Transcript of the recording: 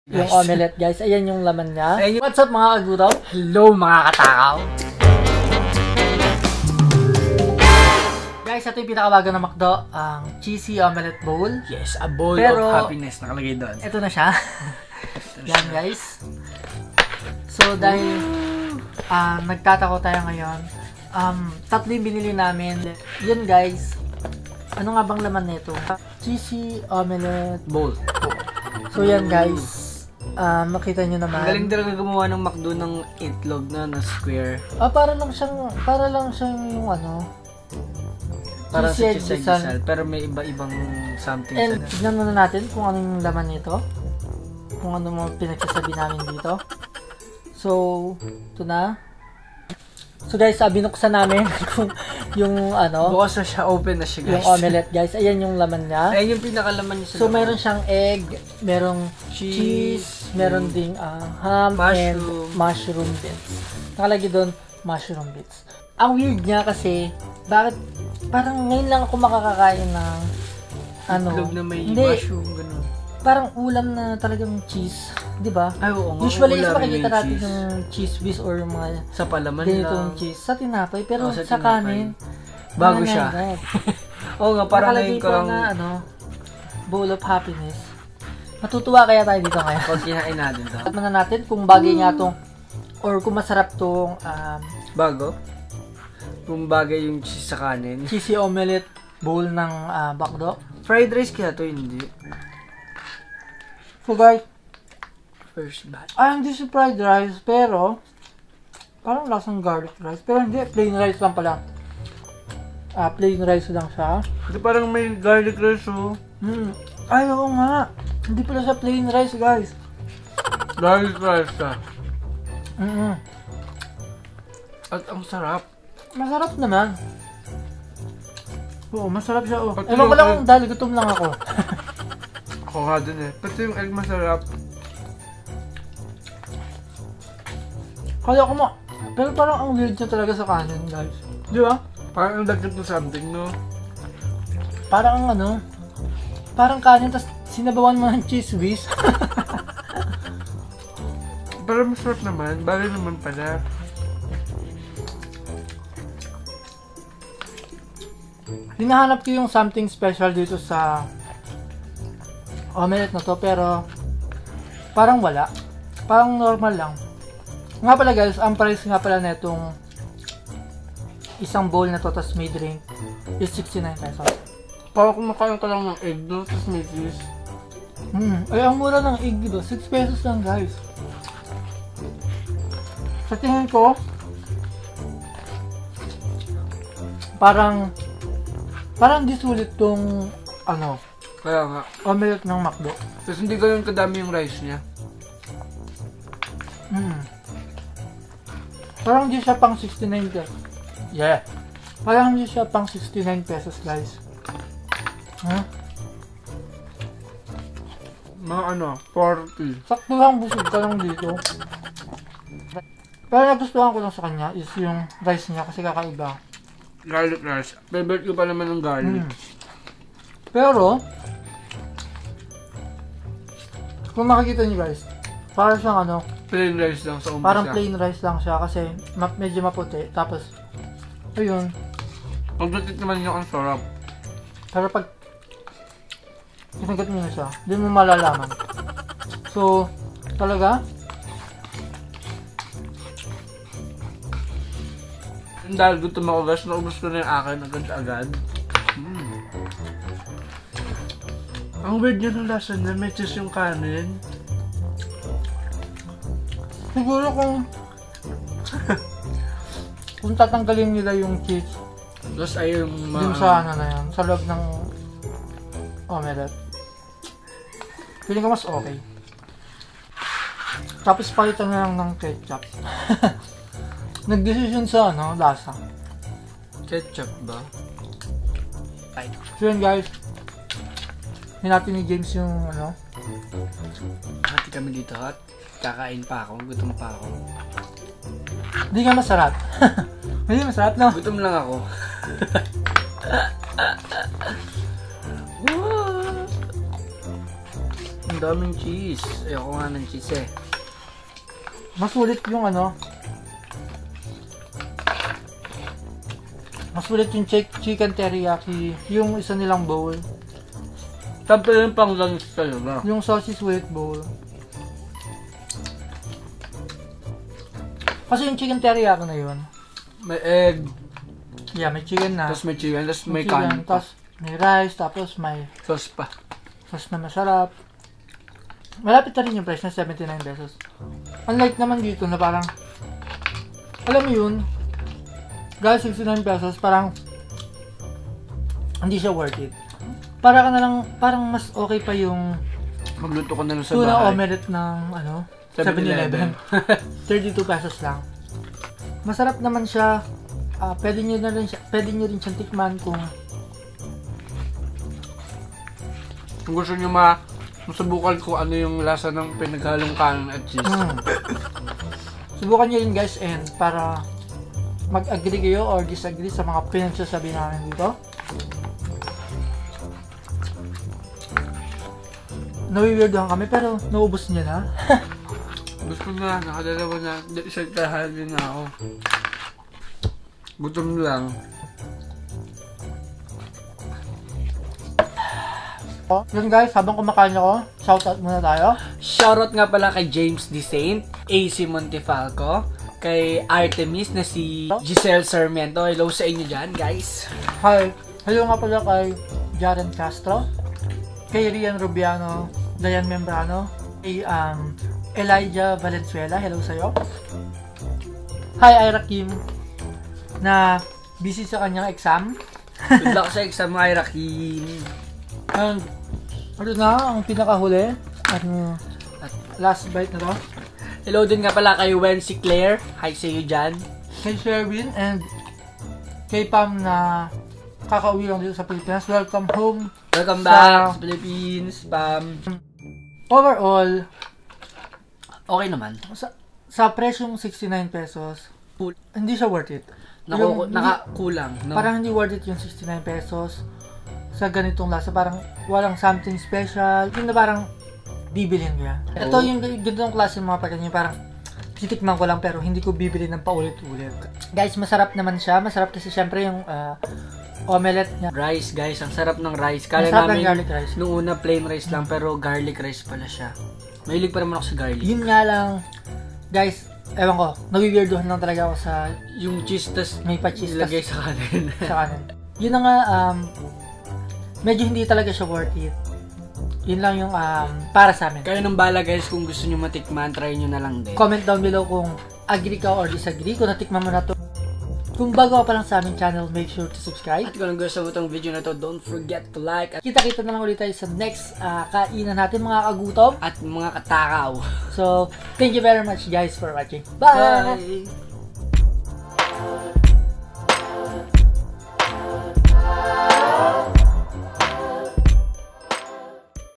Yung omelette, guys. Ayan yung laman niya. What's up, mga kaguraw? Hello, mga katakaw. Guys, ito yung pinakabago na McDo, ang cheesy omelette bowl. Yes, a bowl Pero, of happiness nakalagay doon. Ito na siya. Yan, guys. So, dahil nagtatako tayo ngayon, tatlo yung binili namin. Yun, guys. Ano nga bang laman nito? Cheesy omelette Bowl. So, yan, guys. Makita nyo naman. Galing talaga gumawa ng McDo ng itlog na square. Para lang siyang yung ano. Para sa cheesy egg gisal, pero may iba-ibang something. And tignan muna natin kung ano yung laman nito. Kung ano mo pinagsasabi namin dito. So, ito na. So guys, binuksan namin kung yung ano. Bukas na siya, open na siya, guys. Yung omelette, guys. Ayan yung laman niya. Ayan yung pinakalaman niya sa So, mayroon siyang egg, merong cheese, meron ding ham, and mushroom bits. Nakalagay doon, mushroom bits. Ang weird niya kasi, bakit parang ngayon lang ako makakakain ng ano. Itlog na may mushroom, ganun. Parang ulam na talagang cheese, di ba? Ay, oo nga. Usually, is makikita natin yung cheese whiz or yung mga sa palaman ganitong cheese sa tinapay, pero sa sa kanin, bago siya. Oo nga, parang ngayon ko lang na ano, bowl of happiness. Matutuwa kaya tayo dito ngayon. Pag kinain natin to. At na natin kung bagay nga tong, or kung masarap tong bago? Kung bagay yung cheese sa kanin. Cheesy omelette bowl ng McDo. Fried rice kaya to, hindi. So guys, first batch. hindi si fried rice, pero parang lasang garlic rice. Pero hindi, plain rice lang pala. Plain rice lang siya. Ito parang may garlic rice, oh. Ay, oo nga. Hindi pala siya plain rice, guys. Garlic rice siya. At ang sarap. Masarap naman. Oo, masarap siya, oh. Pati Ewan ko lang yung kung dahil gutom lang ako. Ako nga din eh. Pati yung egg masarap. Kaya ko pero parang ang weird niya talaga sa kanin, guys. Di ba? Parang ang dagdag to something, no? Parang ang ano, parang kanin, tas sinabawan mo ng cheese whiz. Parang masarap naman. Bagay naman pala. Hinahanap ko yung something special dito sa omelette na to, pero parang wala. Parang normal lang. Nga pala, guys, ang price nga pala na itong isang bowl na to, tas may drink, is 69 pesos. Parang kumakain ka lang ng egg, no? Tas may cheese. Ay, ang mura ng egg dito. 6 pesos lang, guys. Sa tingin ko, parang di sulit tong ano, Kaya nga. omelette ng McDo. Tapos hindi ganun kadami yung rice niya. Parang di siya pang 69 pesos. Yeah. Parang di siya pang 69 pesos, guys. Mga ano, 40. Sakto lang, busog ka lang dito. Pero nagustuhan ko lang sa kanya is yung rice niya kasi kakaiba. Garlic rice. Favorite ko pa naman ng garlic. Pero, kung makikita niyo, guys, parang siyang ano, Plain rice lang sa umpisa. parang plain rice lang siya kasi medyo maputi. Tapos, ayun. Pagdating naman yung ang sarap. Pero pag kinagat mo na siya, hindi mo malalaman. So, talaga, Dahil gutom ako, guys, naubos ko na yung akin agad-agad. Ang weird niya ng lasa niya, may cheese yung kanin. siguro kung tatanggalin nila yung cheese Tapos ay yung dun sa ano na yan, sa loob ng omelette, feeling ko mas okay. Tapos palitan na lang ng ketchup. Nag-decision sa ano, lasa. ketchup ba? Ay. So yun, guys, hinati ni James yung ano. Hati kami dito at kakain pa ako, gutom pa ako. Hindi nga masarap. Hindi masarap, no? Gutom lang ako. daming cheese. Ayoko nga ng cheese eh. Mas sulit yung ano. Mas sulit yung chicken teriyaki. Yung isa nilang bowl. Sabi yung pang langis talaga. Yung sausage wet bowl. Kasi yung chicken teriyaki na yun. May egg. Yeah, may chicken na. Tapos may chicken. Tapos may chicken, kanin pa. tapos may rice. Tapos may Sauce pa. sauce na masarap. Malapit na rin yung price na 79 pesos. Unlike naman dito na parang, alam mo yun, guys, 69 pesos, parang hindi siya worth it. Para ka na lang, parang mas okay pa yung Magluto ko na lang sa tuna bahay. omelette ng ano, 7-Eleven. 32 pesos lang. Masarap naman siya. Pwede nyo rin siyang tikman kung Gusto nyo masubukan ko ano yung lasa ng pinaghalong kanin at cheese. Subukan nyo yun guys, and para mag-agree kayo or disagree sa mga pinagsasabi namin dito. Nawiwirdohan kami pero naubos niya na. Gusto na, nakadalawa na. Isang kahali na ako. Gutom lang. Yun guys, habang kumakain ako, shoutout muna tayo. Shoutout nga pala kay James D. Saint, AC Montefalco, kay Artemis na si Giselle Sarmiento. Hello sa inyo dyan, guys. Hi, hello nga pala kay Jaren Castro, kay Rian Rubiano, Dayan Membrano, kay Elijah Valenzuela, hello sa'yo. Hi, Ira Kim, na busy sa kanyang exam. Good luck sa exam, Ira Kim. And, ano na, ang pinakahuli, at last bite na to. Hello din nga pala kay Wency Claire. Hi sa iyo dyan. Kay Sherwin and kay Pam na kakauwi lang dito sa Pilipinas. Welcome home. Welcome back sa Philippines, Pam. Overall, Okay naman. sa presyong 69 pesos, hindi siya worth it. Nakakulang. No? Parang hindi worth it yung 69 pesos sa ganitong lasa. Parang walang something special. Yung na parang bibilhin ko yan. Ito yung ganitong klase ng mga pagkain, parang titikman ko lang pero hindi ko bibili ng paulit-ulit. Guys, masarap naman siya. Masarap kasi syempre yung omelette niya. Rice, guys. Ang sarap ng rice. Kala Masarap namin ng garlic rice. nung una plain rice lang pero garlic rice pala siya. Mahilig pa naman ako sa garlic. Yun nga lang, guys, ewan ko, nawiwirdohan lang talaga ako sa Yung cheese tas may pa-cheese ilagay sa kanin. sa kanin. Yun na nga, medyo hindi talaga siya worth it. Yun lang yung para sa amin. Kayo nang bala guys, kung gusto nyo matikman, try nyo na lang din. Comment down below kung agree ka or disagree, kung natikman mo na to. Kung bago ka pa lang sa aming channel, make sure to subscribe. At kung gusto mo itong video na to, don't forget to like Kita-kita na lang ulit tayo sa next kainan natin, mga kagutom. at mga katakaw. So, thank you very much guys for watching. Bye! Bye!